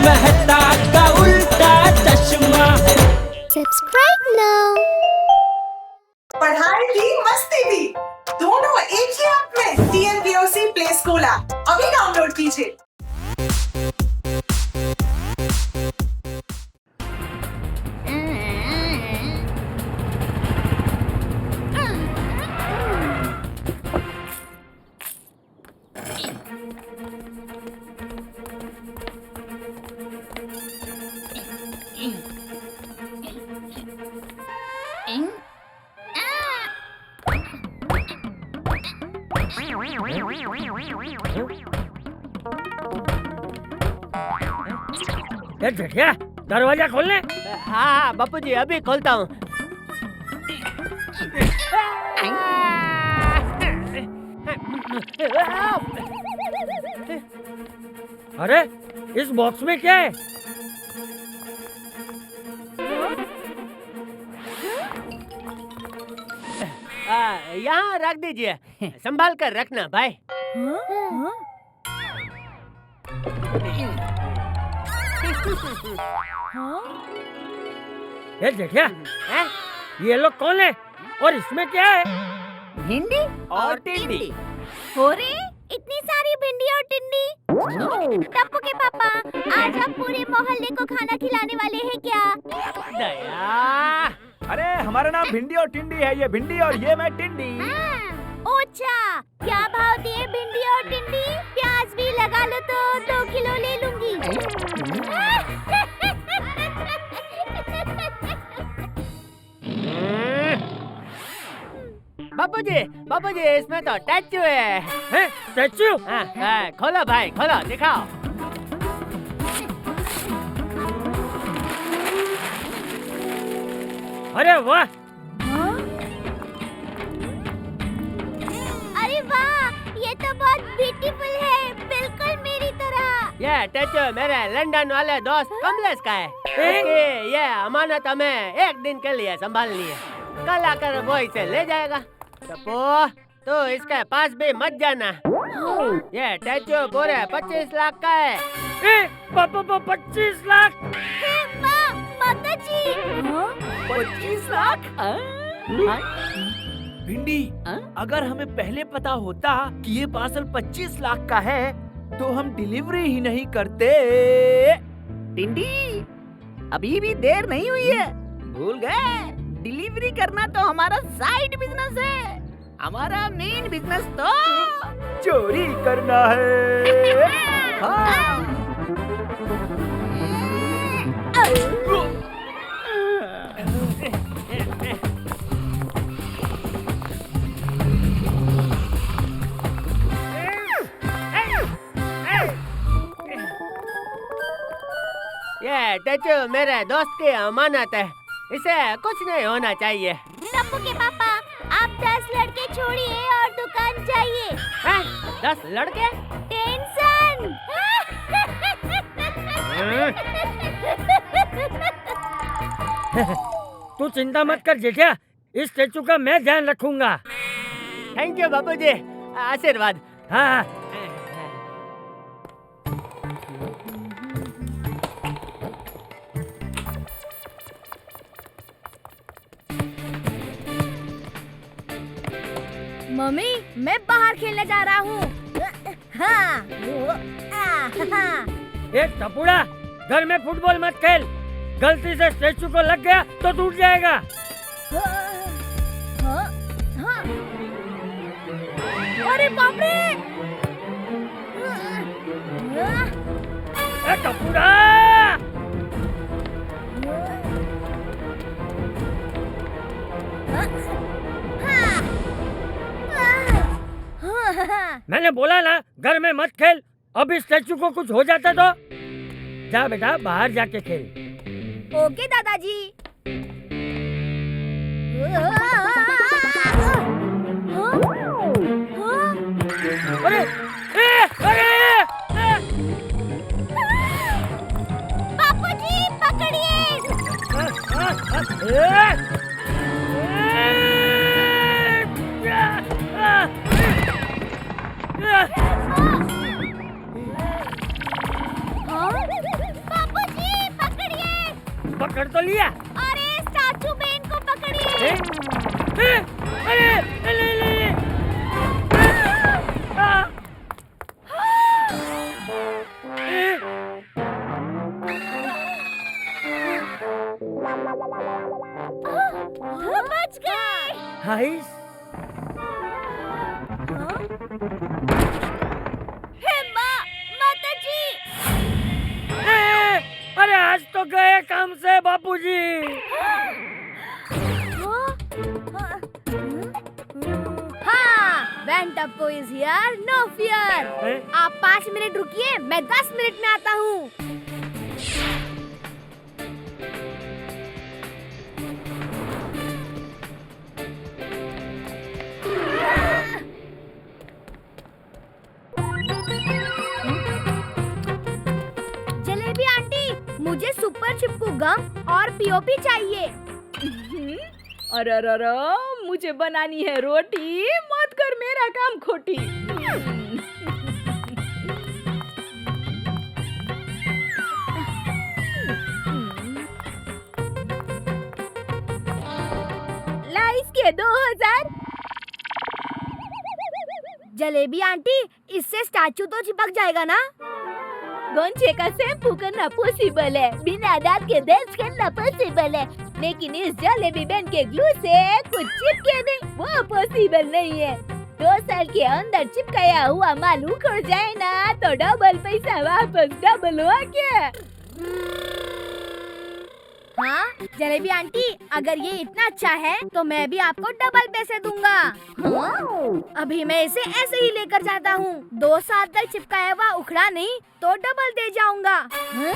मेहता का उल्टा चश्मा। Subscribe now. पढ़ाई भी मस्ती भी दोनों एक ही ऐप में। TNPOC प्ले स्कूल ऐप अभी डाउनलोड कीजिए। क्या दरवाजा खोलने? हाँ बापू जी अभी खोलता हूँ। अरे इस बॉक्स में क्या है? यहाँ रख दीजिए, संभाल कर रखना भाई। ये देखिए, ये लोग कौन है और इसमें क्या है? भिंडी और टिंडी। हो रे, इतनी सारी भिंडी और टिंडी। टप्पू के पापा, आज आप पूरे मोहल्ले को खाना खिलाने वाले हैं क्या? दया। अरे हमारा नाम भिंडी और टिंडी है, ये भिंडी और ये मैं टिंडी। ओछा, क्या भाव दिए भिंडी और टिंडी? प्याज भी लगा लो तो 2 किलो ले लूंगी। बापू जी इसमें तो स्टैचू है। हैं? स्टैचू? खोलो भाई खोलो, दिखाओ। अरे वाह! अरे वाह, ये तो बहुत ब्यूटीफुल है, बिल्कुल मेरी तरह। ये स्टैचू मेरे लंदन वाले दोस्त कमलेश का है। ये अमानत हमें 1 दिन के लिए संभालनी है, कल आकर वो इसे ले जाएगा। टप्पू तो इसके पास भी मत जाना। ये स्टैचू पूरे 25 लाख का है। 25 लाख? माता जी 25 लाख? भिंडी, अगर हमें पहले पता होता कि ये पार्सल 25 लाख का है तो हम डिलीवरी ही नहीं करते। टिंडी, अभी भी देर नहीं हुई है, भूल गए? डिलीवरी करना तो हमारा साइड बिजनेस है, हमारा मेन बिजनेस तो चोरी करना है। हाँ। ये स्टैचू मेरे दोस्त की अमानत है, इसे कुछ नहीं होना चाहिए। टप्पू के पापा, आप 10 लड़के छोड़िए और दुकान जाइए। 10 लड़के? टेंशन। तू चिंता मत कर जेठिया, इस स्टैचू का मैं ध्यान रखूंगा। थैंक यू बापू जी, आशीर्वाद। हाँ। मम्मी, मैं बाहर खेलने जा रहा हूँ। हाँ। एक टपुड़ा, घर में फुटबॉल मत खेल, गलती से स्टैचू को लग गया तो टूट जाएगा। अरे बाप रे! टपुड़ा! मैंने बोला ना घर में मत खेल, अभी स्टैचू को कुछ हो जाता तो। जा बेटा बाहर जाके खेल। ओके दादाजी। अरे बापूजी पकड़िए। पकड़ तो लिया। अरे स्टैचू बेन को पकड़िए। अरे ले ले बच गए। हाइस माता जी। अरे आज तो गए काम से बापूजी। हाँ, when Tuppo is here, no fear. आप 5 मिनट रुकिए, मैं 10 मिनट में आता हूँ। जलेबी आंटी, मुझे सुपर चिपकू गम और पीओपी चाहिए। अरे मुझे बनानी है रोटी, मत कर मेरा काम खोटी। ला इसके 2000। जलेबी आंटी, इससे स्टैचू तो चिपक जाएगा ना? गोंचे का शैम्पू करना पॉसिबल है, बिना दांत के ब्रश करना पॉसिबल है, लेकिन इस जलेबी बेन के ग्लू से कुछ चिपके नहीं, वो पॉसिबल नहीं है। 2 साल के अंदर चिपकाया हुआ माल उखड़ जाए ना तो डबल पैसा वापस डबल हो गया। हाँ जलेबी आंटी, अगर ये इतना अच्छा है तो मैं भी आपको डबल पैसे दूंगा। हाँ? अभी मैं इसे ऐसे ही लेकर जाता हूँ, 2 साल तक चिपकाया हुआ उखड़ा नहीं तो डबल दे जाऊंगा। हाँ?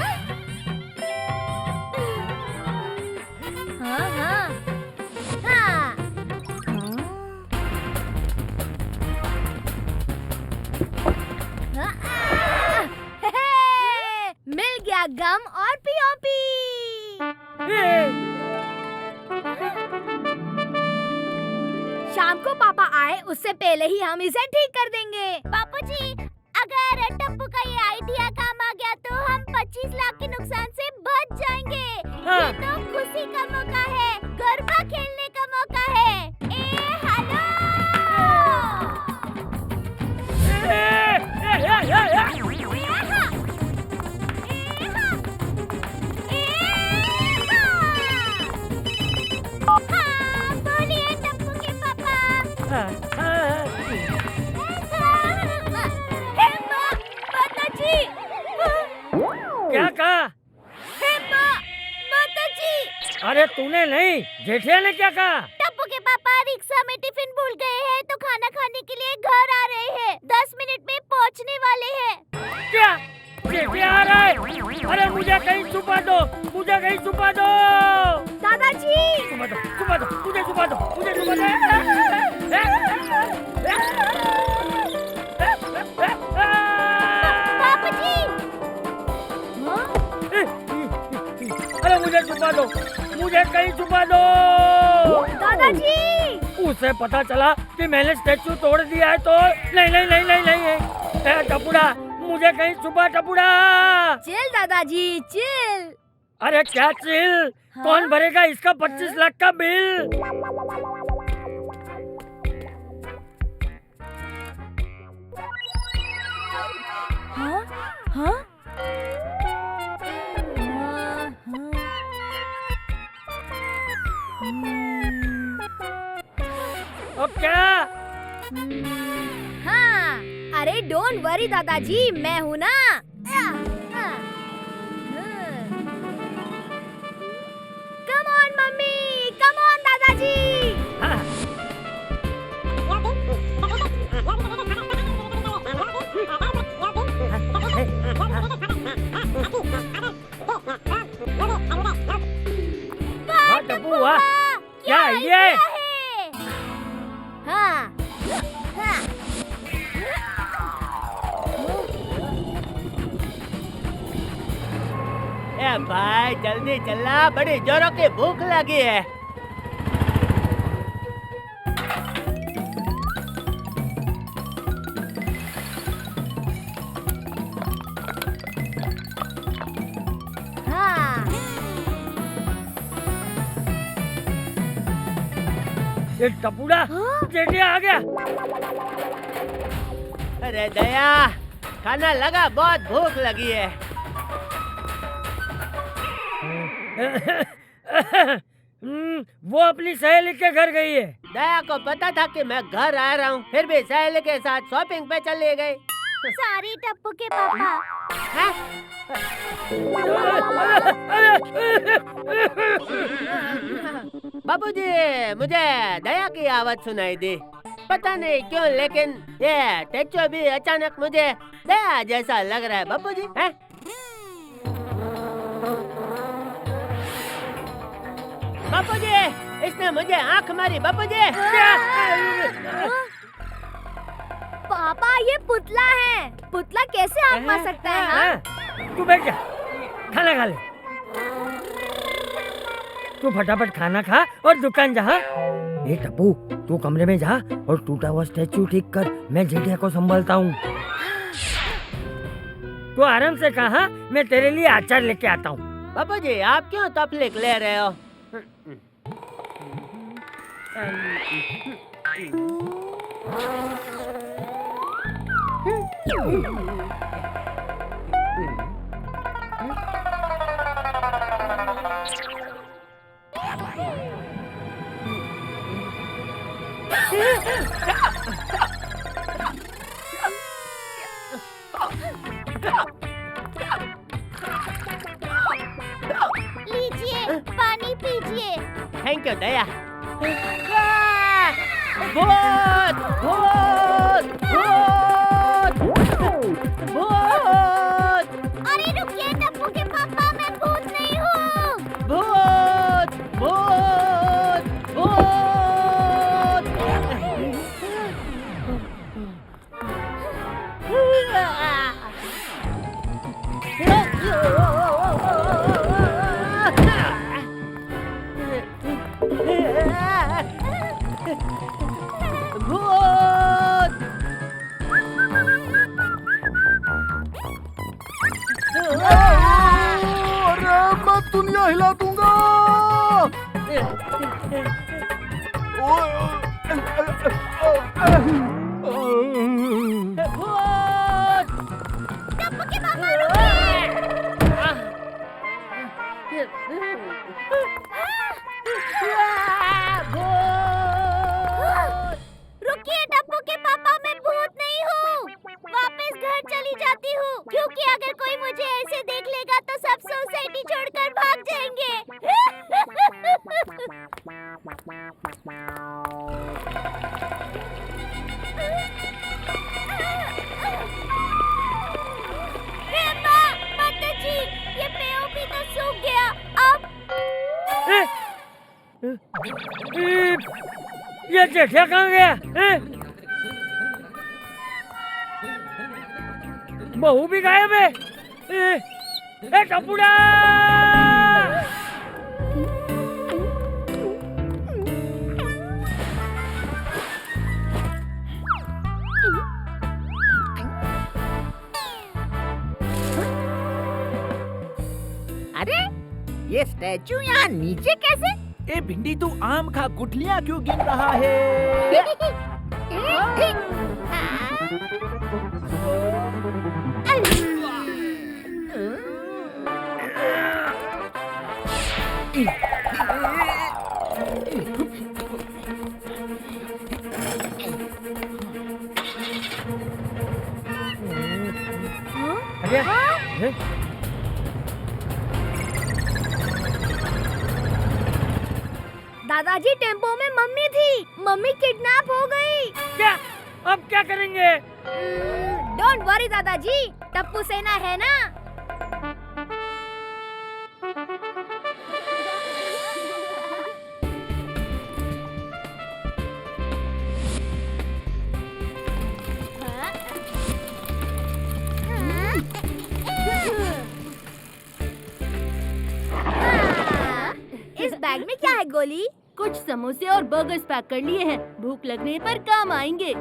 हाँ हाँ हाँ। मिल गया गम और पीओपी। शाम को पापा आए उससे पहले ही हम इसे ठीक कर देंगे। बापू जी, अगर टप्पू का ये आइडिया काम आ गया तो हम 25 लाख के नुकसान से बच जाएंगे। हाँ। ये तो खुशी का मौका है, गरबा खेलने का मौका है। हेलो। हाँ, बोलिए टप्पू के पापा। माता जी। क्या कहा? माता जी। अरे तूने नहीं, जेठिया ने क्या कहा? टप्पू के पापा रिक्शा में टिफिन भूल गए हैं तो खाना खाने के लिए घर आ रहे हैं। 10 मिनट में पहुंचने वाले हैं। क्या जेठिया आ रहा है? अरे मुझे कहीं छुपा दो, मुझे कहीं छुपा दो। दादाजी। छुपा दो, छुपा दो, मुझे छुपा दो, मुझे छुपा दो। पापा जी। अरे मुझे छुपा दो, मुझे कहीं छुपा दो। दादाजी। उसे पता चला कि मैंने स्टैचू तोड़ दिया है तो नहीं नहीं नहीं नहीं नहीं। टपुड़ा, मुझे कहीं छुपा टपुड़ा। चिल दादाजी चिल। अरे क्या चिल? हाँ? कौन भरेगा इसका 25 लाख का बिल? हाँ हाँ अब क्या? हाँ, अरे डोंट वरी दादाजी, मैं हूँ ना। Come on mummy, come on दादाजी। हाँ। हाँ, टप्पू, वाह, क्या आइडिया है? हाँ हाँ। ए भाई जल्दी चलना, बड़ी जोरों की भूख लगी है। हाँ ये टपूड़ा जेठिया आ गया। अरे दया, खाना लगा, बहुत भूख लगी है। वो अपनी सहेली के घर गई है। दया को पता था कि मैं घर आ रहा हूँ, फिर भी सहेली के साथ शॉपिंग पे चली गई। सॉरी टप्पू के पापा। हैं? बाबूजी, मुझे दया की आवाज सुनाई दी, पता नहीं क्यों, लेकिन ये टेचो भी अचानक मुझे दया जैसा लग रहा है। बाबूजी, हैं? बाबूजी, इसने मुझे आंख मारी। बाबूजी, पापा ये पुतला है। पुतला कैसे आँख मार सकता है? हाँ? तू बैठ जा, खाना खा ले। तू फटाफट खाना खा और दुकान जा। ए टप्पू, तू कमरे में जा और टूटा हुआ स्टैचू ठीक कर, मैं जेठिया को संभालता हूँ। तू आराम से कहा, मैं तेरे लिए अचार लेके आता हूँ। बाबूजी, आप क्यों तकलीफ ले रहे हो? लीजिए, पानी पीजिए। थैंक यू दया। भूत, भूत, भूत, भूत। अरे रुकिए टप्पू के पापा, मैं भूत नहीं हूँ। भूत, भूत, भूत। अरे मैं दुनिया हिला दूंगा। टप्पू के पापा रुकिए। रुकिए टप्पू के पापा, मैं भूत नहीं हूँ। वापस घर चली जाती हूँ, क्योंकि अगर कोई मुझे ऐसे देख लेगा तो सब सोसाइटी छोड़कर भाग जाएंगे। हे माँ, माताजी, ये पेड़ भी तो सूख गया। अब ये जेठिया कहाँ गया? बहू भी गायब है। ए टपुड़ा! अरे ये स्टैचू यहाँ नीचे कैसे? ए भिंडी, तू आम खा, गुठलियाँ क्यों गिन रहा है? दादाजी, टेम्पो में मम्मी थी। मम्मी किडनैप हो गई। क्या? अब क्या करेंगे? डोंट वरी दादाजी, टप्पू सेना है ना। इस बैग में क्या है गोली? कुछ समोसे और बर्गर्स पैक कर लिए हैं, भूख लगने पर काम आएंगे।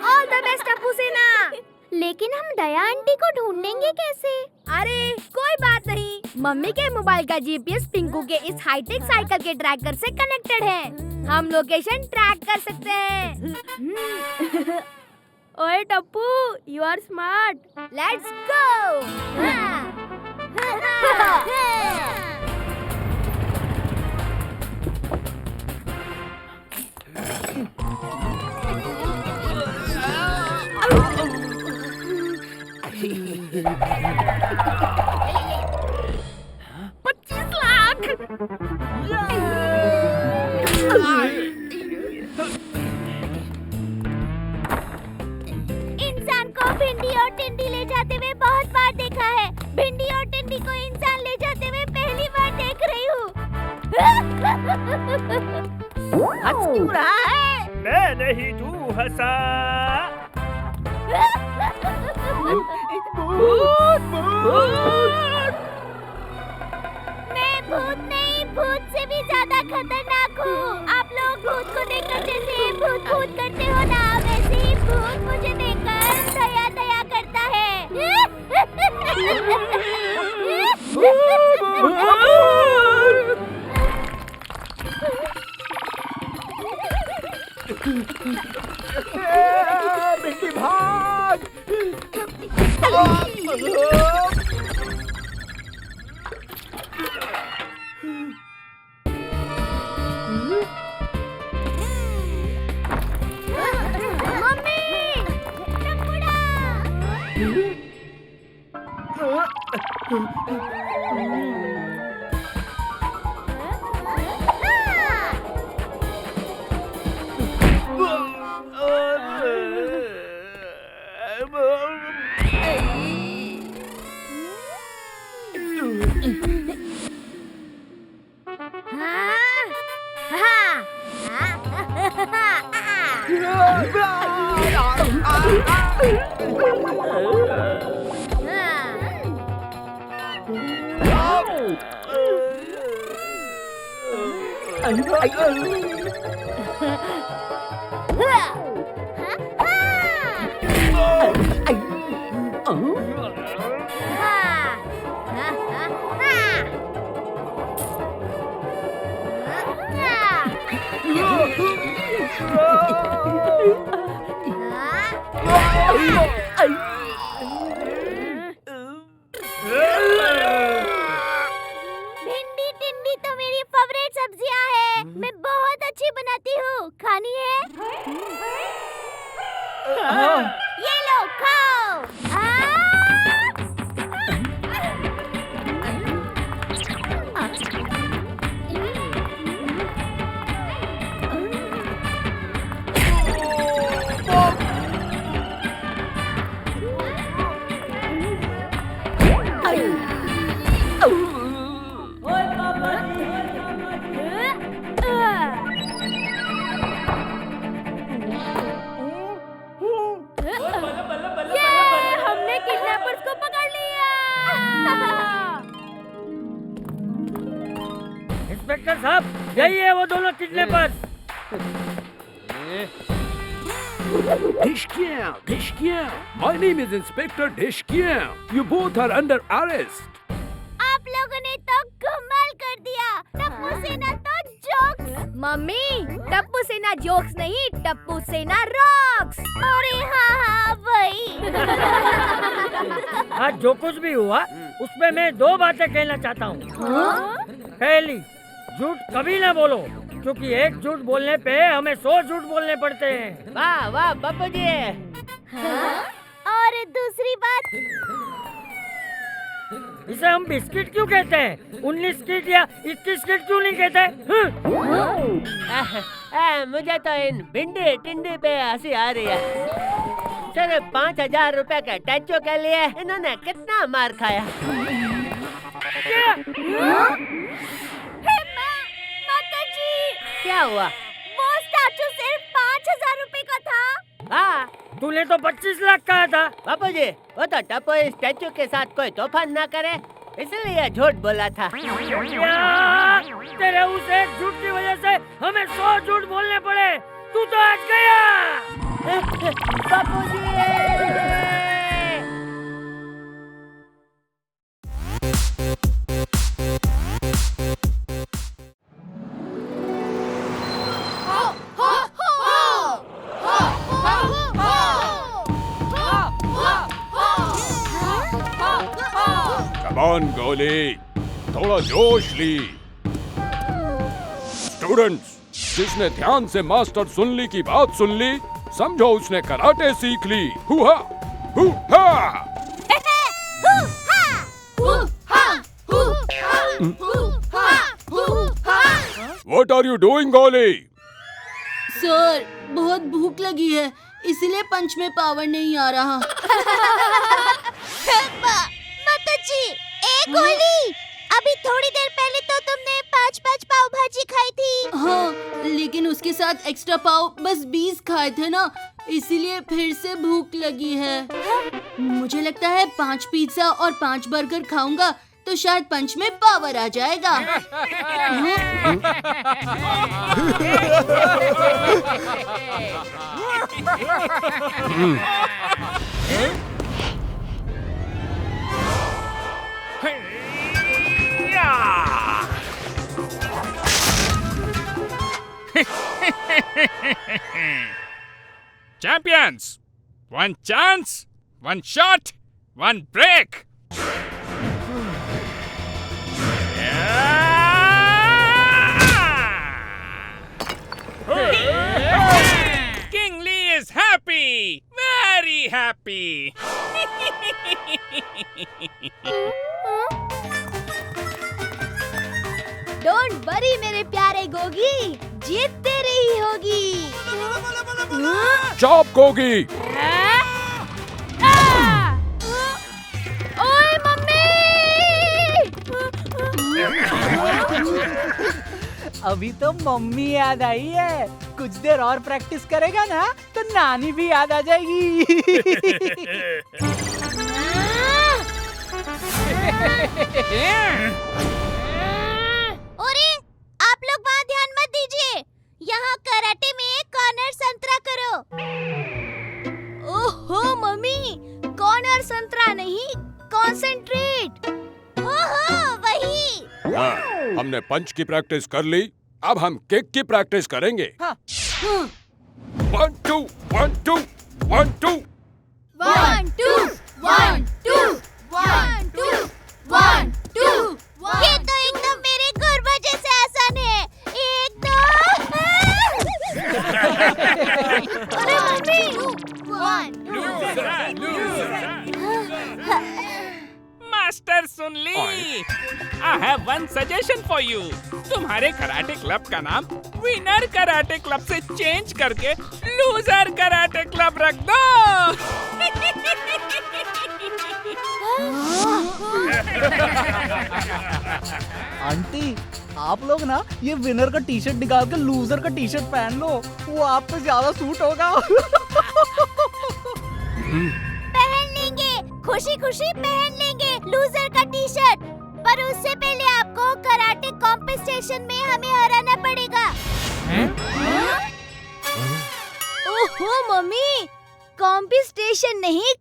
ऑल द बेस्ट टप्पू सेना। लेकिन हम दया आंटी को ढूंढेंगे कैसे? अरे कोई बात नहीं, मम्मी के मोबाइल का जीपीएस पिंकू के इस हाईटेक साइकिल के ट्रैकर से कनेक्टेड है। हम लोकेशन ट्रैक कर सकते हैं। ओए Tappu, you are smart. Let's go. इंसान को भिंडी और टिंडी ले जाते हुए बहुत बार देखा है। भिंडी और टिंडी को इंसान ले जाते हुए पहली बार देख रही हूँ। हंस क्यों रहा है? मैं नहीं, तू हंसा। मैं भूत नहीं, भूत से भी ज्यादा खतरनाक हूँ। आप लोग भूत को देखकर जैसे भूत भूत करते हो ना, वैसे ही भूत मुझे देखकर दया दया करता है। भिंडी भाग। भिंडी टिंडी तो मेरी फेवरेट सब्जियां है। मैं बहुत अच्छी बनाती हूँ। खानी है? ये लो खाओ। हमने किडनैपर्स को पकड़ लिया। इंस्पेक्टर साहब, यही है वो दोनों kidnappers. Dishkiya. My name is Inspector Dishkiya. You both are under arrest. आप लोगों ने तो कमाल कर दिया। टप्पू सेना तो जोक्स। मम्मी, टप्पू सेना जोक्स नहीं, टप्पू सेना रॉक्स। अरे हाँ वही। आज जो कुछ भी हुआ उसमें मैं दो बातें कहना चाहता हूँ। पहली, झूठ कभी ना बोलो, क्योंकि एक झूठ बोलने पे हमें 100 झूठ बोलने पड़ते हैं। वाह वाह बापू जी। और दूसरी बात, इसे हम बिस्किट क्यों कहते हैं? 19 किट या 21 किट क्यों नहीं कहते? मुझे तो इन भिंडी टिंडी पे हंसी आ रही है। सिर्फ 5000 रुपए के टैचो के लिए इन्होंने कितना मार खाया। क्या हुआ? वो स्टैचू सिर्फ 5000 रुपए का था। हाँ, तूने तो 25 लाख कहा था। बापू जी, वो तो टप्पू इस स्टैचू के साथ कोई तूफान ना करे, इसलिए झूठ बोला था। तेरे उस एक झूठ की वजह से हमें 100 झूठ बोलने पड़े। तू तो आज गया। बापू जी। कमान गोली, थोड़ा जोश ली। स्टूडेंट्स, जिसने ध्यान से मास्टर सुनली की बात सुन ली, समझो उसने कराटे सीख ली। हुआ हुआ। What are you doing, गोली? सर, बहुत भूख लगी है, इसलिए पंच में पावर नहीं आ रहा। माताजी, एक गोली। अभी थोड़ी देर पहले तो तुमने 5 पाव भाजी खाई थी। हाँ, लेकिन उसके साथ एक्स्ट्रा पाव बस 20 खाए थे ना, इसीलिए फिर से भूख लगी है। मुझे लगता है 5 पिज्जा और 5 बर्गर खाऊंगा तो शायद पंच में पावर आ जाएगा। Champions! One chance, one shot, one break! King Lee is happy! Very happy! Don't worry मेरे प्यारे गोगी, जीत तेरी ही होगी। चॉप गोगी। ओए मम्मी! अभी तो मम्मी याद आई है, कुछ देर और प्रैक्टिस करेगा ना तो नानी भी याद आ जाएगी। अरे, आप लोग वहाँ ध्यान मत दीजिए। यहाँ कराटे में कॉर्नर संतरा करो। ओहो मम्मी, कॉर्नर संतरा नहीं, कॉन्सेंट्रेट। हो वही। हाँ, हमने पंच की प्रैक्टिस कर ली, अब हम किक की प्रैक्टिस करेंगे। हाँ। 1 2 1 2 1 2 1 2 1 2 1 2 1 2। ये तो एकदम मेरे गुरबा जैसे आसान है। 1 2। अरे मम्मी! 1 मास्टर सुन ली। I have one suggestion for you. तुम्हारे कराटे क्लब का नाम विनर कराटे क्लब से चेंज करके लूजर कराटे क्लब रख दो। आंटी, आप लोग ना ये विनर का टी शर्ट निकाल के लूजर का टी शर्ट पहन लो, वो आप पे ज्यादा सूट होगा। पहन लेंगे, खुशी खुशी पहन लेंगे लूजर का टी शर्ट। पर उससे पहले आपको कराटे कॉम्पिटिशन में हमें हराना पड़ेगा। ओहो मम्मी, कॉम्पिटिशन नहीं,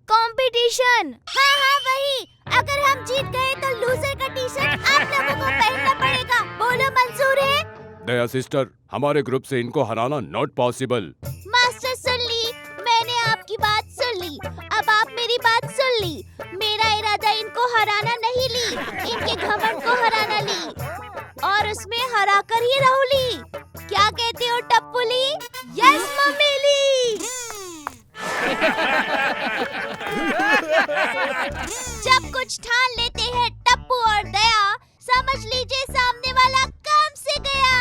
कंपटीशन। हाँ हाँ वही। अगर हम जीत गए तो लूजर का टी शर्ट आप लोगों को पहनना पड़ेगा। बोलो मंजूर है? दया सिस्टर, हमारे ग्रुप से इनको हराना नॉट पॉसिबल। मास्टर सुन ली, मैंने आपकी बात सुन ली। अब आप मेरी बात सुन ली। मेरा इरादा इनको हराना नहीं ली, इनके घमंड को हराना ली, और उसमें हरा कर ही रहूली। क्या कहते हो टप्पूली? यस मम्मी ली। जब कुछ ठान लेते हैं टप्पू और दया, समझ लीजिए सामने वाला काम से गया।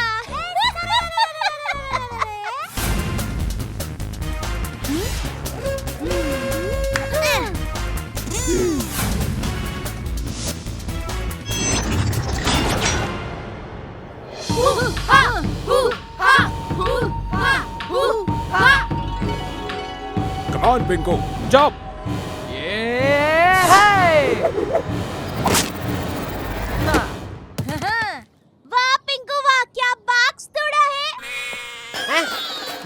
Come on, Pinko, jump! वाह पिंकू वाह, क्या बॉक्स तोड़ा है।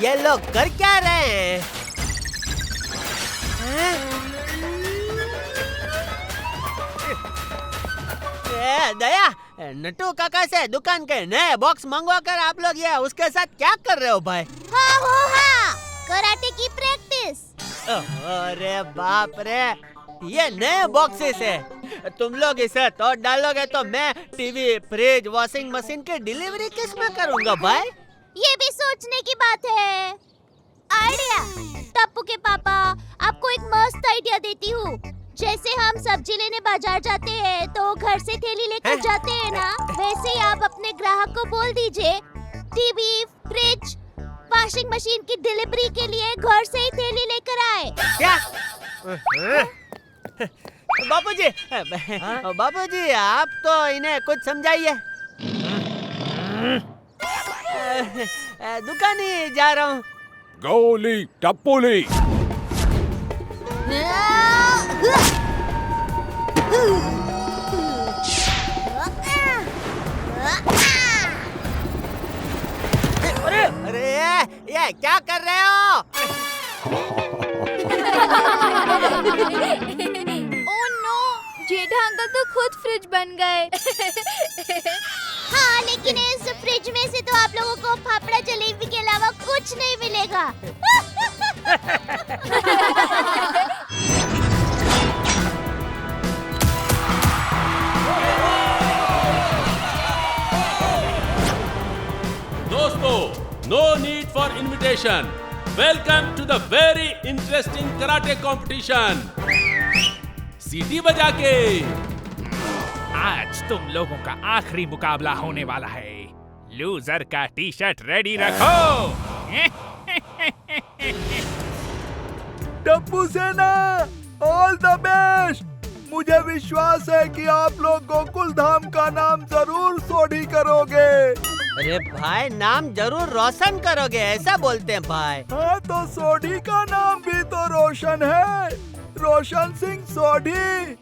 ये लोग कर क्या रहे हैं? दया, नट्टू काका से दुकान के नए बॉक्स मंगवा कर आप लोग ये उसके साथ क्या कर रहे हो भाई? हाँ, कराटे की प्रैक्टिस। अरे बाप रे, ये नए बॉक्सेस है। तुम लोग इसे तोड़ डालोगे तो मैं टीवी, फ्रिज, वॉशिंग मशीन की डिलीवरी किस में करूँगा भाई? ये भी सोचने की बात है। आइडिया। टप्पू के पापा, आपको एक मस्त आइडिया देती हूँ। जैसे हम सब्जी लेने बाजार जाते हैं तो घर से थैली लेकर जाते हैं ना, वैसे ही आप अपने ग्राहक को बोल दीजिए टीवी, फ्रिज, वॉशिंग मशीन की डिलीवरी के लिए घर से ही थैली लेकर आए। क्या? बापूजी आप तो इन्हें कुछ समझाइए। दुकानी जा रहा हूँ। गोली टप्पूली। अरे ये क्या कर रहे हो? ओह नो, जेठा अंकल तो खुद फ्रिज बन गए। हाँ, लेकिन इस फ्रिज में से तो आप लोगों को फाफड़ा जलेबी के अलावा कुछ नहीं मिलेगा। दोस्तों, no need for invitation. Welcome to the very interesting karate competition. सीटी बजा के। आज तुम लोगों का आखिरी मुकाबला होने वाला है। लूजर का टी शर्ट रेडी रखो। टप्पू सेना, ऑल द बेस्ट। मुझे विश्वास है कि आप लोग गोकुल धाम का नाम जरूर सोढ़ी करोगे। अरे भाई, नाम जरूर रोशन करोगे, ऐसा बोलते हैं भाई। हाँ, तो सोढ़ी का नाम भी तो रोशन है, रोशन सिंह सोढ़ी।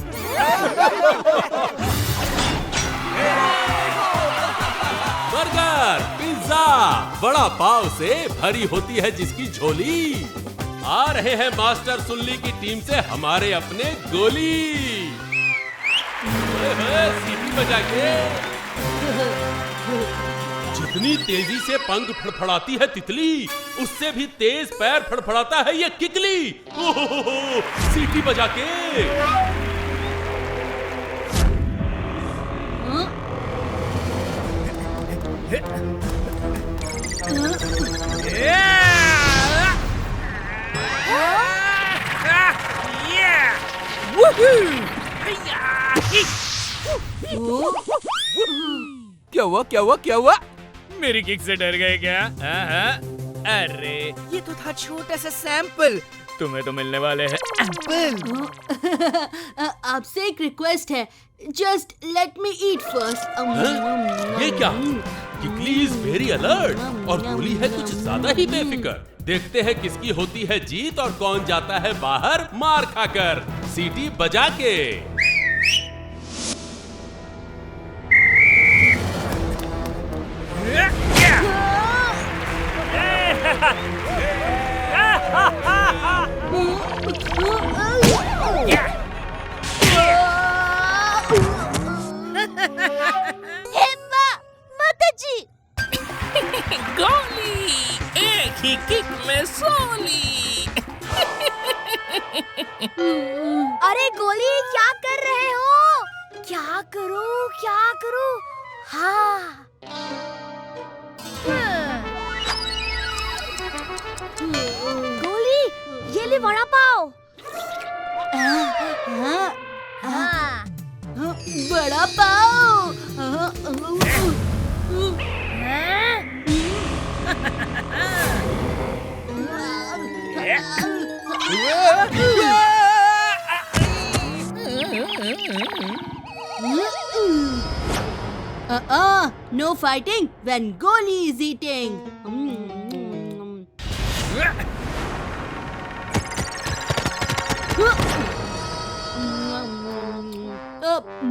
बर्गर, पिज्जा, बड़ा पाव से भरी होती है जिसकी झोली। आ रहे हैं मास्टर सुनली की टीम से हमारे अपने गोली। सीटी बजा के। जितनी तेजी से पंख फड़फड़ाती है तितली, उससे भी तेज पैर फड़फड़ाता है ये किकली। ओहो, सीटी बजा के। क्या हुआ क्या हुआ क्या हुआ? मेरी किक से डर गए क्या? अरे ये तो था छोटा सा सैंपल, तुम्हें तो मिलने वाले हैं एप्पल। आपसे एक रिक्वेस्ट है, जस्ट लेट मी ईट फर्स्ट। ये क्या? किकली इज वेरी अलर्ट और गोली है कुछ ज्यादा ही बेफिक्र। देखते हैं किसकी होती है जीत और कौन जाता है बाहर मार खाकर। सीटी बजा के। गोली, एक ही किक में सोली। अरे गोली, क्या कर रहे हो? क्या करूं, क्या करूं? हाँ। गोली, ये ले वड़ा पाव। बड़ा पाव। No fighting when Goli is eating.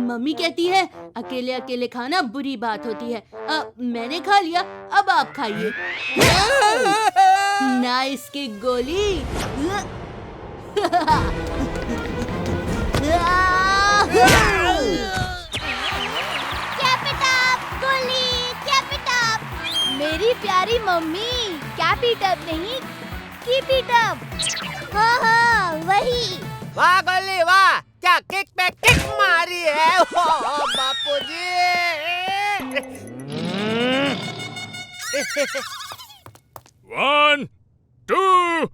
Mummy कहती है अकेले अकेले खाना बुरी बात होती है। मैंने खा लिया, अब आप खाइए। नाइस की गोली। मेरी प्यारी मम्मी, कैप इट अप नहीं, कीप इट अप। हाँ हाँ वही। वाह गोली वाह, क्या किक पे किक मारी है। ओ बापूजी। 1, 2,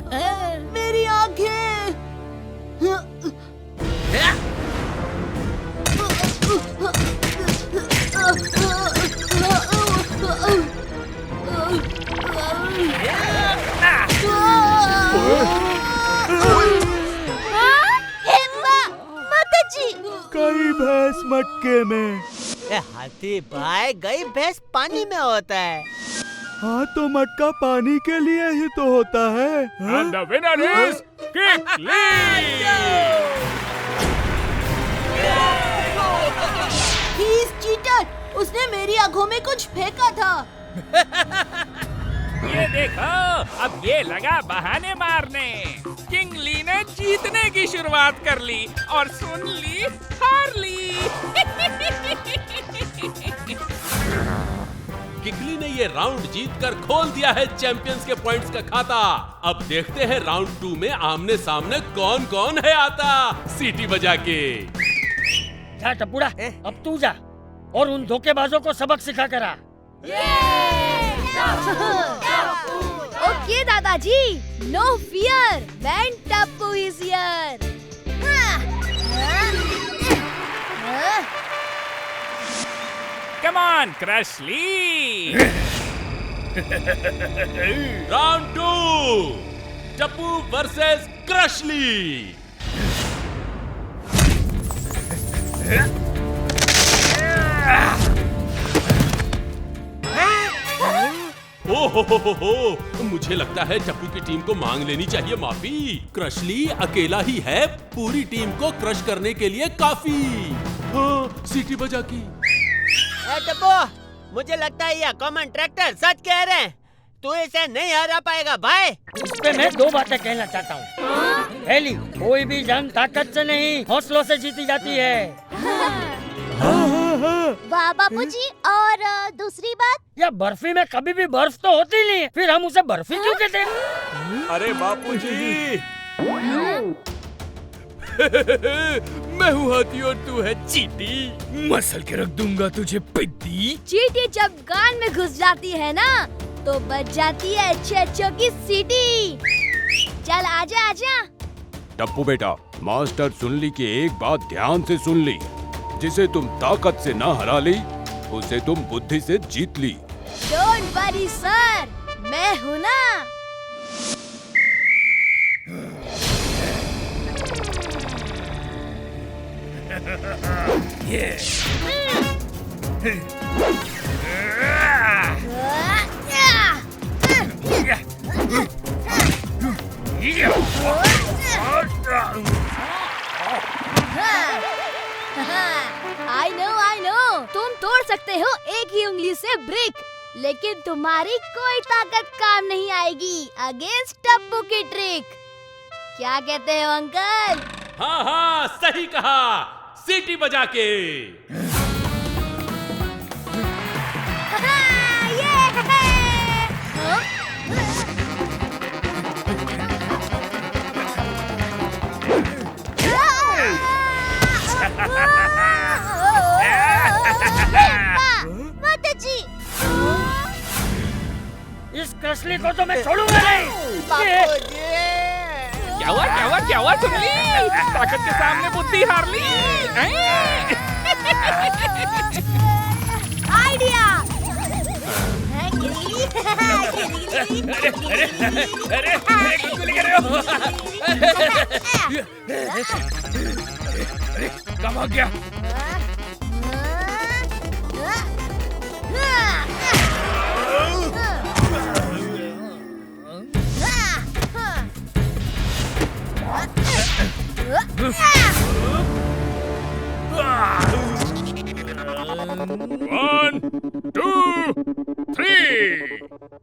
3 मेरी आंखें। कई भैंस मटके में। हाथी भाई, गई भैंस पानी में होता है। हाँ तो मटका पानी के लिए ही तो होता है। And the winner is Kikli! He is cheater! उसने मेरी आंखों में कुछ फेंका था। ये देखो, अब ये लगा बहाने मारने। किंगली ने जीतने की शुरुआत कर ली और सुन ली हार ली। किकली ने ये राउंड जीतकर खोल दिया है चैंपियंस के पॉइंट्स का खाता। अब देखते हैं राउंड 2 में आमने सामने कौन कौन है आता। सीटी बजा के। जा टपुड़ा, अब तू जा और उन धोखेबाजों को सबक सिखा कर आ। ओके दादाजी, no fear, when Tappu is here. Come on Crushly. Round 2 Tappu versus Crushly. ओहो, मुझे लगता है टप्पू की टीम को मांग लेनी चाहिए माफी। क्रशली अकेला ही है पूरी टीम को क्रश करने के लिए काफी। हाँ, सीटी बजा की। टप्पू, मुझे लगता है यह कॉमन ट्रैक्टर सच कह रहे हैं। तू इसे नहीं हरा पाएगा भाई। इस पे मैं दो बातें कहना चाहता हूँ। पहली, कोई भी जंग ताकत से नहीं हौसलों से जीती जाती है। वाह बापूजी। और दूसरी बात, या बर्फी में कभी भी बर्फ तो होती नहीं है, फिर हम उसे बर्फी क्यों कहते हैं? अरे बापूजी। मैं हूँ हाथी और तू है चींटी। मसल के रख दूंगा तुझे पिद्दी। चींटी जब कान में घुस जाती है ना, तो बच जाती है चेचो की सीटी। चल आजा आजा। टप्पू बेटा, मास्टर सुनली की एक बात ध्यान से सुन ली। जिसे तुम ताकत से ना हरा ली, उसे तुम बुद्धि से जीत ली। डोंट वरी सर, मैं हूँ ना। I know, तुम तोड़ सकते हो एक ही उंगली से ब्रिक, लेकिन तुम्हारी कोई ताकत काम नहीं आएगी अगेंस्ट टप्पू की ट्रिक। क्या कहते हो अंकल? हाँ हाँ, सही कहा। सीटी बजा के। माताजी, इस क्रशली को तो मैं छोड़ूंगा नहीं। क्या हुआ सुनली? ताकत के सामने बुद्धि हार ली। आइडिया। अरे गुलगुली कर रहे हो? कब आ गया? One, two, three.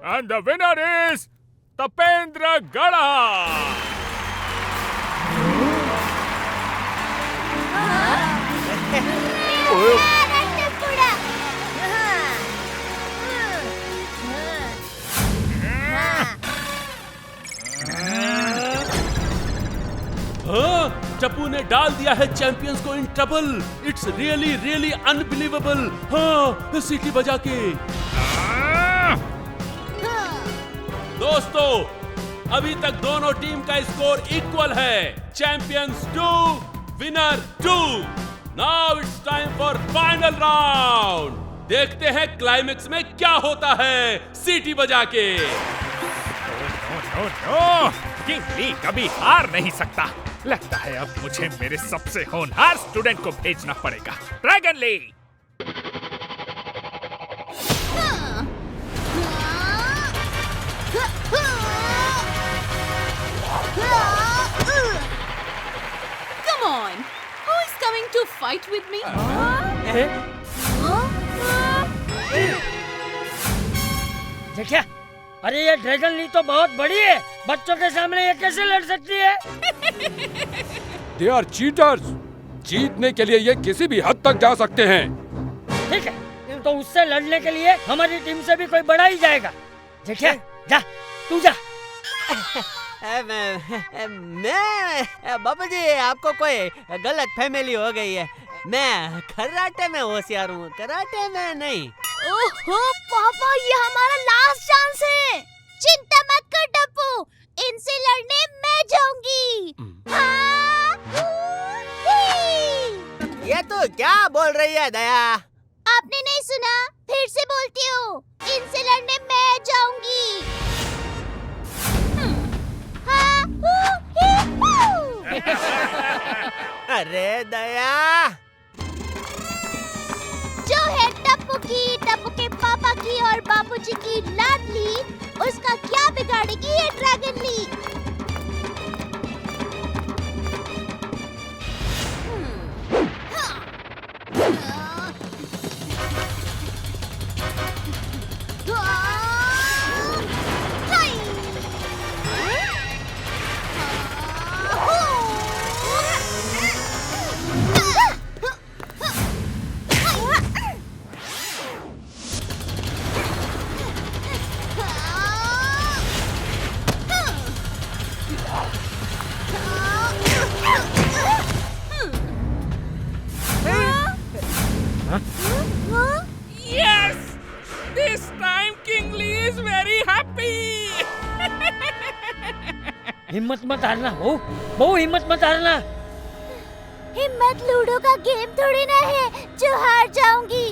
And the winner is Tapendra Gada. हाँ, टप्पू ने डाल दिया है चैंपियंस को in trouble. It's really really unbelievable. हाँ, सीटी बजा के। दोस्तों, अभी तक दोनों टीम का स्कोर इक्वल है। Champions 2, winner 2। Now it's time for final round. देखते हैं क्लाइमेक्स में क्या होता है सीटी बजा के। किंग ली कभी हार नहीं सकता। लगता है अब मुझे मेरे सबसे होनहार स्टूडेंट को भेजना पड़ेगा। Dragon Lee. Come on, who is coming to fight with me? देखिए, अरे ये ड्रैगन ली तो बहुत बड़ी है। बच्चों के सामने ये कैसे लड़ सकती है? They are cheaters. जीतने के लिए ये किसी भी हद तक जा सकते हैं। ठीक है, तो उससे लड़ने के लिए हमारी टीम से भी कोई बड़ा ही जाएगा। देखिए, जा, तू जा। मैं बाबा जी, आपको कोई गलत फैमिली हो गई है। मैं कराटे में होशियार हूँ, कराटे में नहीं। ओहो पापा, ये हमारा लास्ट चांस है। चिंता मत कर टप्पू, इनसे लड़ने मैं जाऊंगी। ये तो क्या बोल रही है दया? आपने नहीं सुना? फिर से बोलती हूँ, इनसे लड़ने मैं जाऊंगी। अरे दया, जो है टप्पू के पापा की और बाबूजी की लाडली, उसका क्या बिगाड़ेगी ये Dragon Lee? Yes! This time King Lee is very happy. हिम्मत मत हारना बहू, हिम्मत मत हारना। हिम्मत लूडो का गेम थोड़ी ना है जो हार जाऊंगी।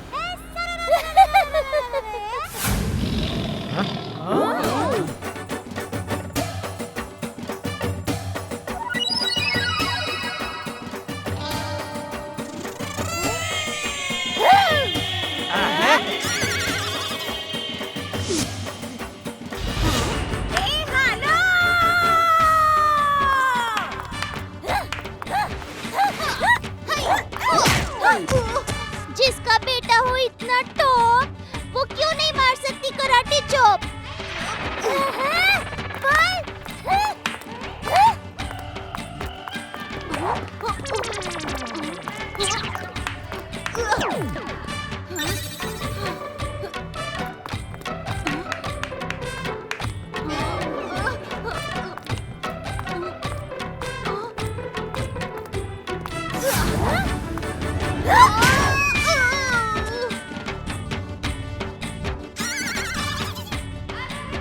जिसका बेटा हो इतना टॉप, वो क्यों नहीं मार सकती कराटे चॉप?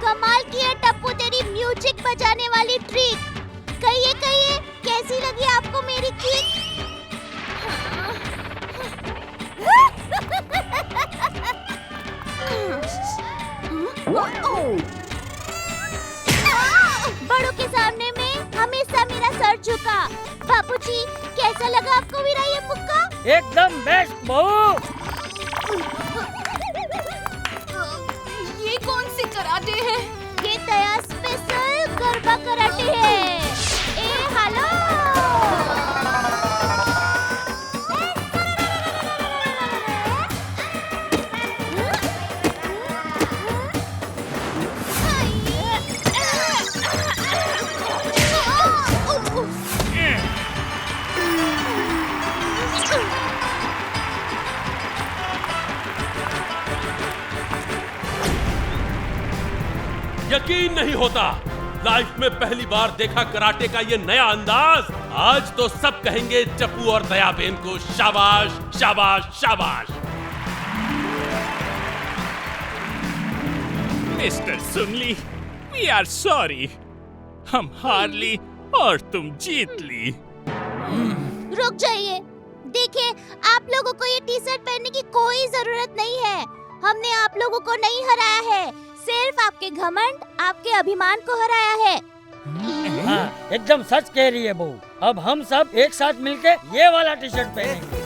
कमाल की है टप्पू तेरी म्यूजिक बजाने वाली ट्रिक। कहिए कैसी लगी आपको मेरी किक? बड़ों के सामने में हमेशा मेरा सर झुका। बाबूजी, कैसा लगा आपको मेरा ये मुक्का? एकदम बेस्ट बहू। ये कौन सी कराटे है? ये दया स्पेशल गरबा कराटे है। ए हेलो, नहीं होता। लाइफ में पहली बार देखा कराटे का ये नया अंदाज। आज तो सब कहेंगे चप्पू और दयाबेन को शाबाश शाबाश शाबाश। मिस्टर सुनली, वी आर सॉरी। हम हार ली और तुम जीत ली। रुक जाइए। देखिए, आप लोगों को ये टी शर्ट पहनने की कोई जरूरत नहीं है। हमने आप लोगों को नहीं हराया है, सिर्फ आपके घमंड, आपके अभिमान को हराया है। हाँ, एकदम सच कह रही है बहू। अब हम सब एक साथ मिलके ये वाला टी शर्ट पहनेंगे।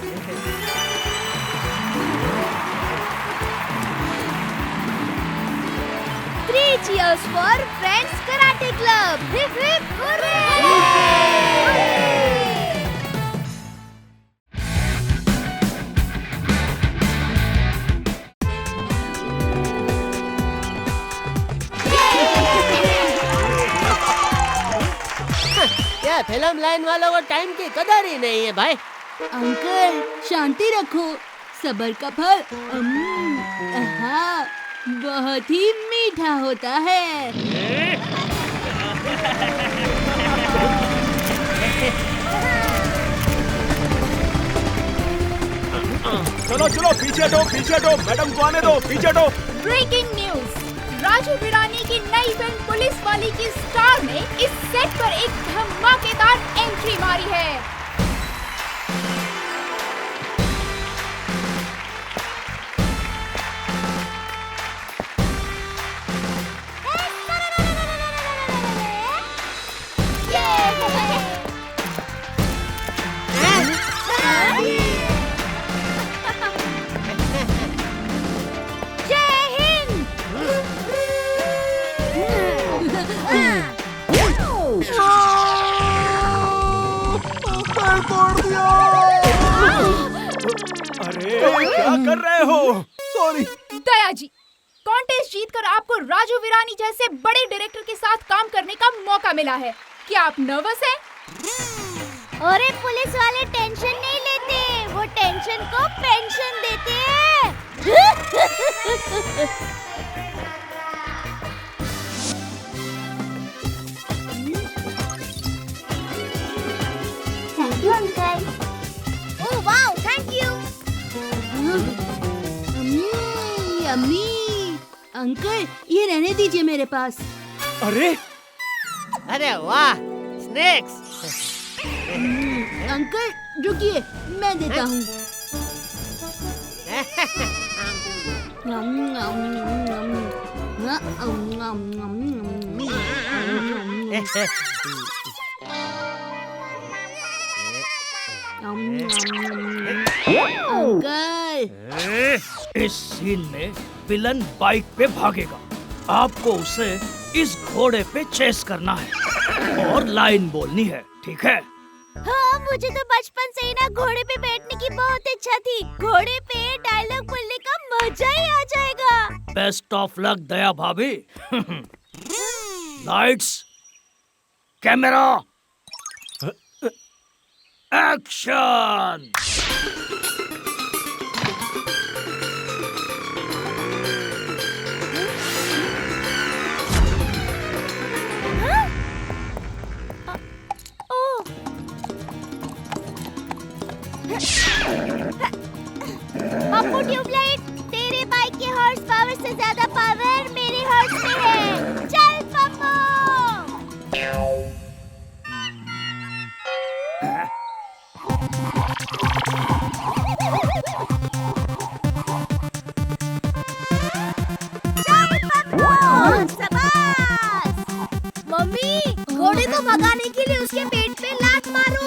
3 cheers for Friends Karate Club. Hip hip hooray! क्या फिल्म लाइन वालों को टाइम की कदर ही नहीं है भाई। अंकल शांति रखो, सब्र का फल हाँ, बहुत ही मीठा होता है। चलो चलो पीछे हटो, मैडम को आने दो, पीछे हटो। ब्रेकिंग न्यूज, राजू विरानी की नई फिल्म पुलिस वाली की स्टार ने इस सेट पर एक धमाकेदार एंट्री मारी है। क्या कर रहे हो? सॉरी। दया जी, कॉन्टेस्ट जीतकर आपको राजू विरानी जैसे बड़े डायरेक्टर के साथ काम करने का मौका मिला है। क्या आप नर्वस हैं? अरे पुलिस वाले टेंशन नहीं लेते, वो टेंशन को पेंशन देते हैं। Thank you uncle. Oh wow, thank you. Yummy. Uncle ये रहने दीजिए मेरे पास। अरे वाह, स्नैक्स। अंकल रुकिए, मैं देता हूँ। अंकल इस सीन में विलन बाइक पे भागेगा, आपको उसे इस घोड़े पे चेस करना है और लाइन बोलनी है, ठीक है? हाँ, मुझे तो बचपन से ही ना घोड़े पे बैठने की बहुत इच्छा थी। घोड़े पे डायलॉग बोलने का मजा ही आ जाएगा। Best of luck Daya Bhabhi. Lights, camera, action. Pappu tubelight, तेरे बाइक के हॉर्स पावर से ज्यादा पावर मेरे हॉर्स में है। चल पप्पू। चल पप्पू, शाबाश। मम्मी, घोड़े को भगाने के लिए उसके पेट पे लात मारो।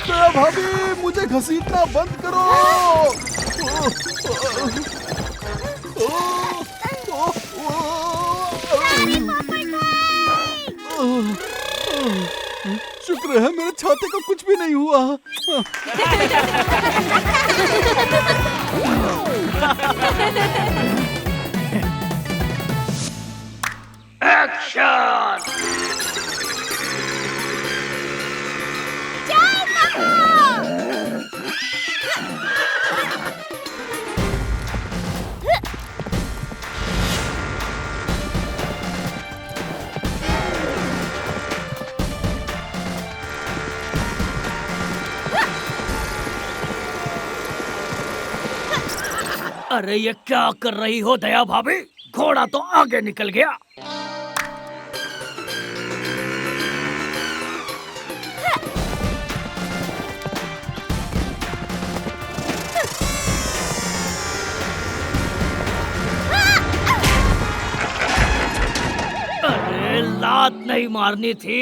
अरे भाभी, मुझे घसीटना बंद करो। शुक्र है मेरे छाते को कुछ भी नहीं हुआ। एक्शन। अरे ये क्या कर रही हो दया भाभी? घोड़ा तो आगे निकल गया। अरे लात नहीं मारनी थी।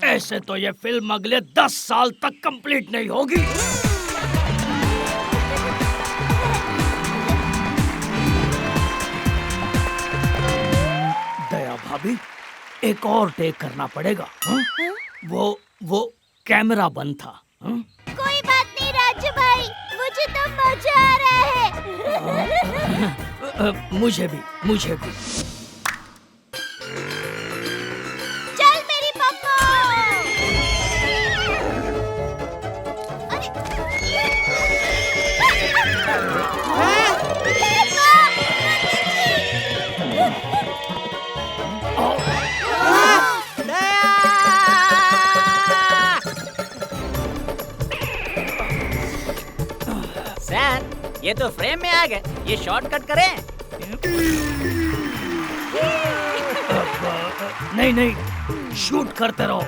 ऐसे तो ये फिल्म अगले 10 साल तक कंप्लीट नहीं होगी। दया भाभी, एक और टेक करना पड़ेगा। हा? वो कैमरा बंद था। हा? कोई बात नहीं राजू भाई, मुझे तो मजा आ रहा है। मुझे भी। सर, ये तो फ्रेम में आ गए। ये शॉर्टकट करें? नहीं, शूट करते रहो।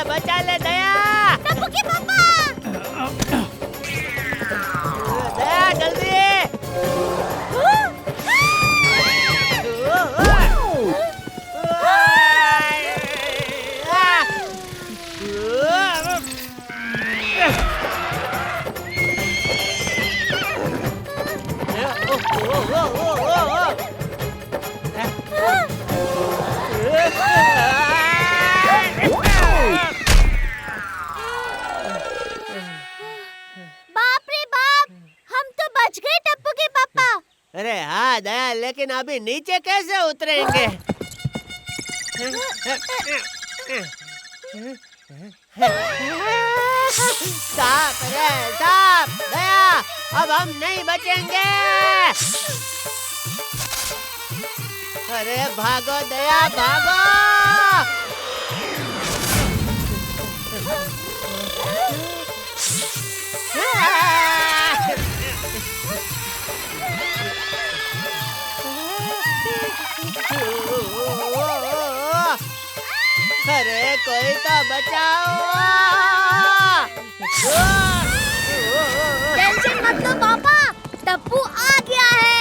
बचा ले दया। टप्पू के पापा। दया जल्दी। अरे हाँ दया, लेकिन अभी नीचे कैसे उतरेंगे? साप रे साप, दया अब हम नहीं बचेंगे। अरे भागो दया भागो। अरे कोई तो बचाओ। टेंशन मत लो पापा, टप्पू आ गया है।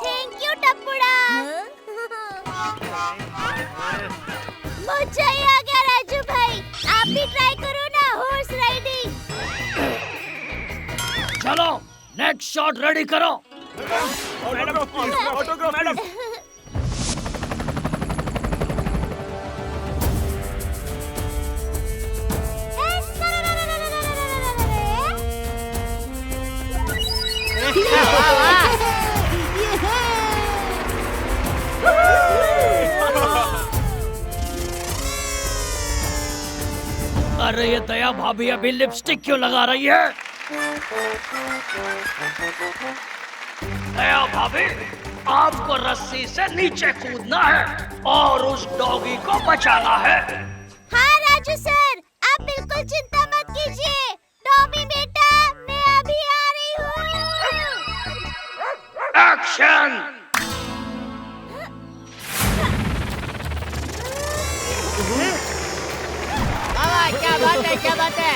थैंक यू टप्पूड़ा। चलो नेक्स्ट शॉट रेडी करो। Autograph madam. अरे ये दया भाभी अभी लिपस्टिक क्यों लगा रही है? दया भाभी, आपको रस्सी से नीचे कूदना है और उस डॉगी को बचाना है। हाँ राजू सर, आप बिल्कुल चिंता मत कीजिए। टॉमी बेटा, मैं अभी आ रही हूँ। एक्शन। क्या बात है, क्या बात है?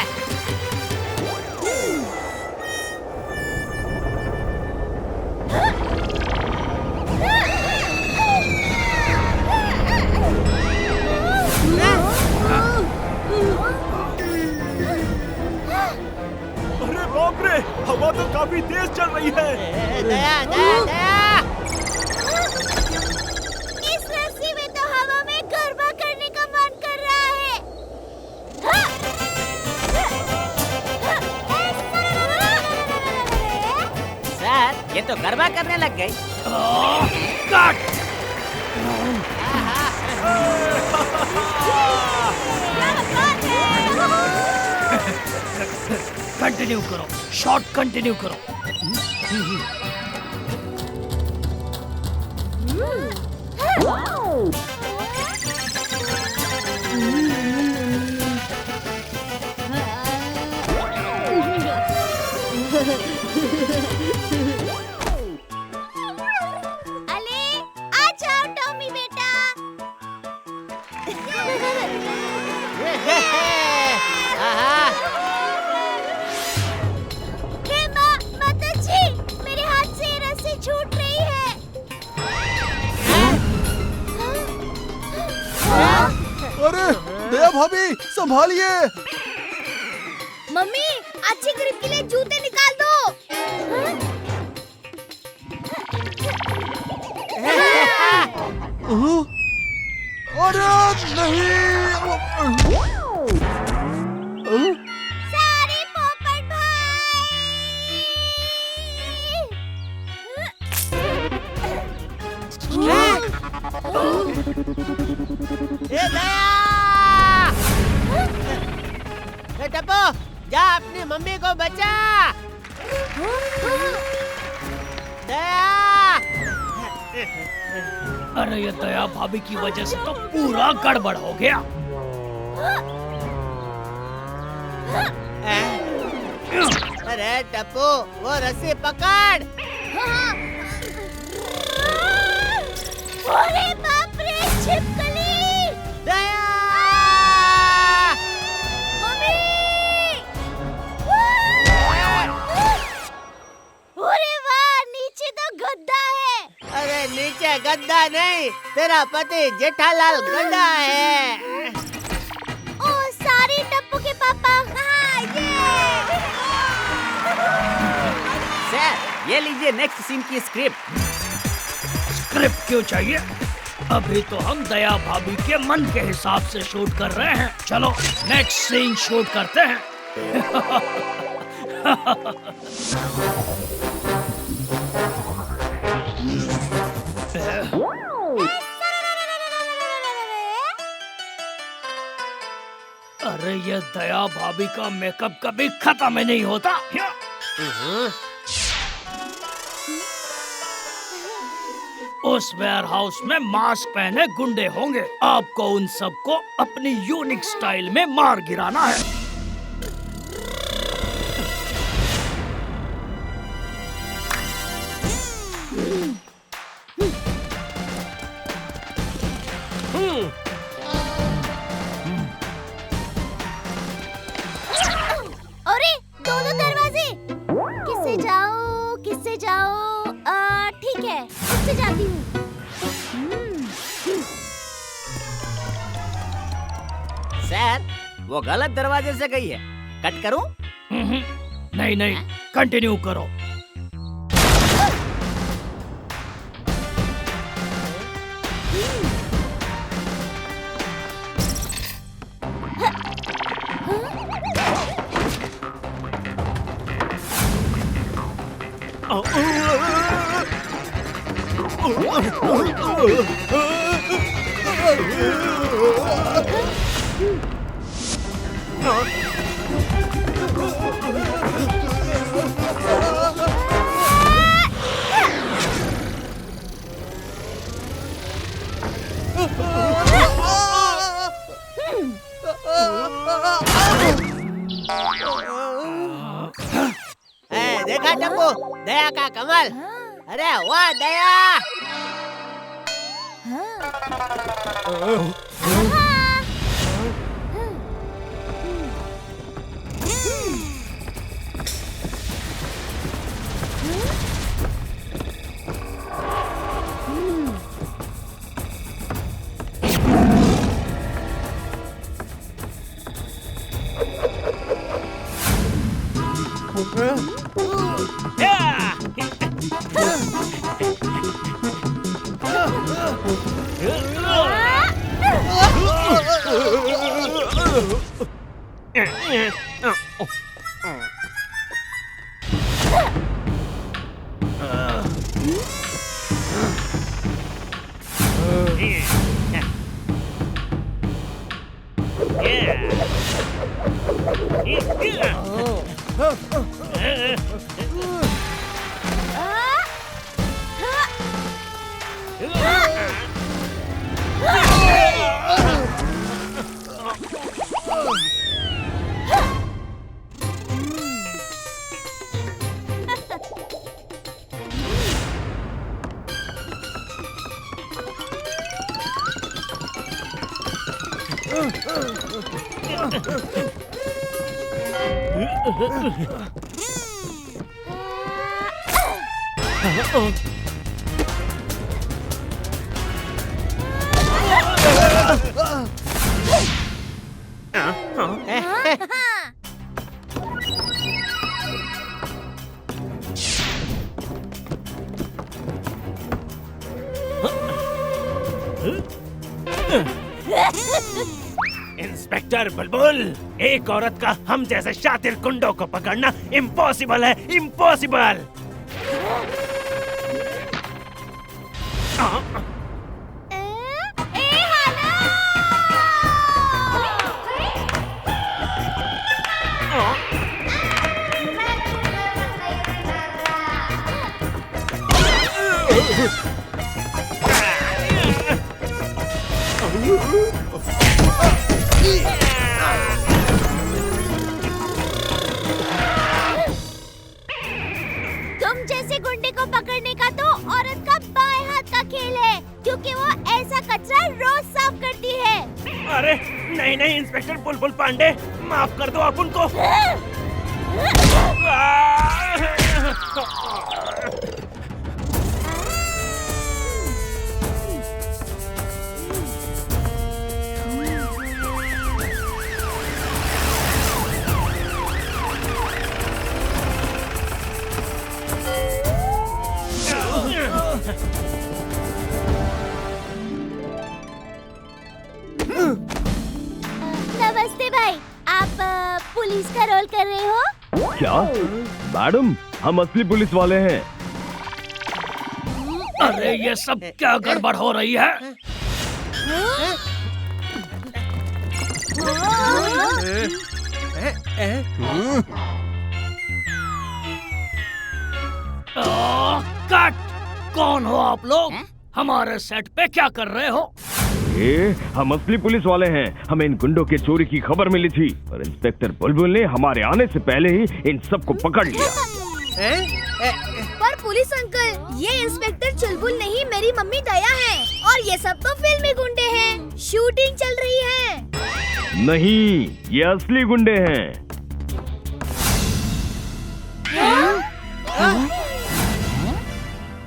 अरे बाप रे, हवा तो काफी तेज चल रही है। दया, दया, दया। इस रस्सी में तो हवा में गरबा करने का मन कर रहा है। सर, ये तो गरबा करने लग गई। कट। कंटिन्यू करो, शॉट कंटिन्यू करो। अले, आ जाओ टॉमी बेटा। हे माँ, माता जी, मेरे हाथ से ये रस्सी छूट रही है। अरे दया भाभी, संभालिए। मम्मी, अच्छी ग्रिप के लिए जूते निकाल दो। अरे नहीं। सारे पोपट भाई। टप्पू, जा अपनी मम्मी को बचा। दया। अरे ये दया भाभी की वजह से तो पूरा गड़बड़ हो गया। अरे टप्पू, वो रस्सी पकड़। अरे बाप रे, छिपकली। दया। अरे वाह, नीचे तो गद्दा है। अरे नीचे गद्दा नहीं, तेरा पति जेठालाल गद्दा है। ओ सारी टप्पू के पापा। हाँ, ये। सर, ये लीजिए नेक्स्ट सीन की स्क्रिप्ट। स्क्रिप्ट क्यों चाहिए? अभी तो हम दया भाभी के मन के हिसाब से शूट कर रहे हैं। चलो नेक्स्ट सीन शूट करते हैं। अरे ये दया भाभी का मेकअप कभी खत्म ही नहीं होता। उस वेयर हाउस में मास्क पहने गुंडे होंगे। आपको उन सबको अपनी यूनिक स्टाइल में मार गिराना है। अरे दो दरवाजे। किससे जाओ, किससे जाओ? ठीक है, उससे जाती हूँ। सर, वो गलत दरवाजे से गई है। कट करूं? नहीं नहीं, कंटिन्यू करो। देखा टप्पू, दया का कमाल। अरे वाह दया। इंस्पेक्टर बुलबुल, एक औरत का हम जैसे शातिर गुंडों को पकड़ना इम्पॉसिबल है, इम्पॉसिबल। तुम जैसे गुंडे को पकड़ने का तो औरत का बाएं हाथ का खेल है, क्योंकि वो ऐसा कचरा रोज साफ करती है। अरे नहीं नहीं इंस्पेक्टर बुलबुल पांडे, माफ कर दो आप उनको। नमस्ते भाई, आप पुलिस का रोल कर रहे हो? क्या मैडम, हम असली पुलिस वाले हैं। अरे ये सब क्या गड़बड़ हो रही है? कट! कौन हो आप लोग? हमारे सेट पे क्या कर रहे हो? ये हम असली पुलिस वाले हैं। हमें इन गुंडों के चोरी की खबर मिली थी और इंस्पेक्टर बुलबुल ने हमारे आने से पहले ही इन सबको पकड़ लिया। पर पुलिस अंकल, ये इंस्पेक्टर चुलबुल नहीं, मेरी मम्मी दया है, और ये सब तो फिल्मी गुंडे हैं। शूटिंग चल रही है। नहीं, ये असली गुंडे हैं।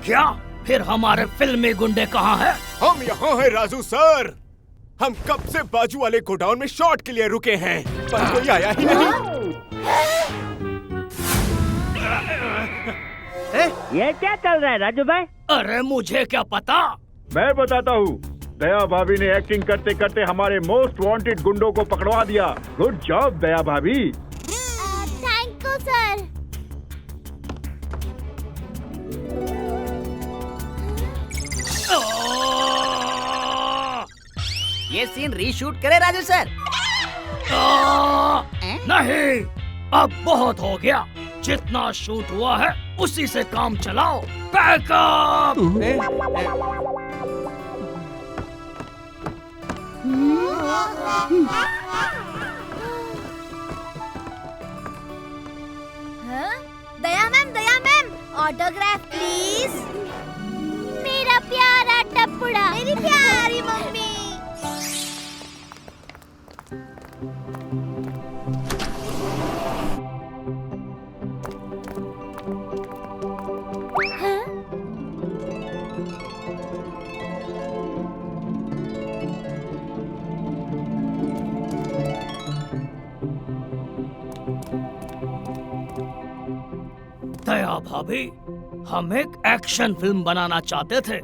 क्या? फिर हमारे फिल्मी गुंडे कहाँ हैं? हम यहाँ हैं राजू सर। हम कब से बाजू वाले गोडाउन में शॉट के लिए रुके हैं, पर कोई आया ही नहीं। ये क्या चल रहा है राजू भाई? अरे मुझे क्या पता। मैं बताता हूँ। दया भाभी ने एक्टिंग करते करते हमारे मोस्ट वांटेड गुंडों को पकड़वा दिया। गुड जॉब दया भाभी। Thank you sir. ये सीन रीशूट करे राजू सर। नहीं, अब बहुत हो गया। जितना शूट हुआ है उसी से काम चलाओ। Backup. Daya ma'am, autograph please. मेरा प्यारा टप्पुड़ा, मेरी प्यारी मम्मी। दया भाभी, हम एक एक्शन फिल्म बनाना चाहते थे,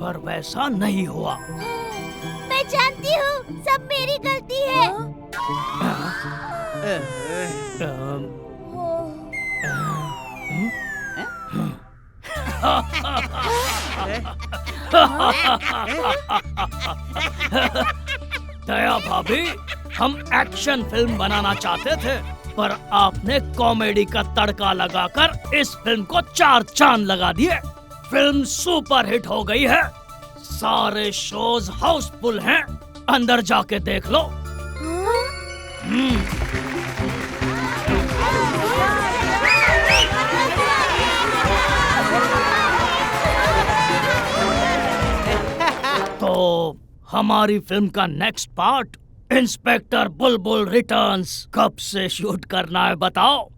पर वैसा नहीं हुआ। मैं जानती हूँ, सब मेरी गलती है। दया भाभी, हम एक्शन फिल्म बनाना चाहते थे, पर आपने कॉमेडी का तड़का लगाकर इस फिल्म को 4 चांद लगा दिए। फिल्म सुपर हिट हो गई है। सारे शोज हाउसफुल हैं। अंदर जाके देख लो। तो हमारी फिल्म का नेक्स्ट पार्ट इंस्पेक्टर बुलबुल रिटर्न्स कब से शूट करना है बताओ?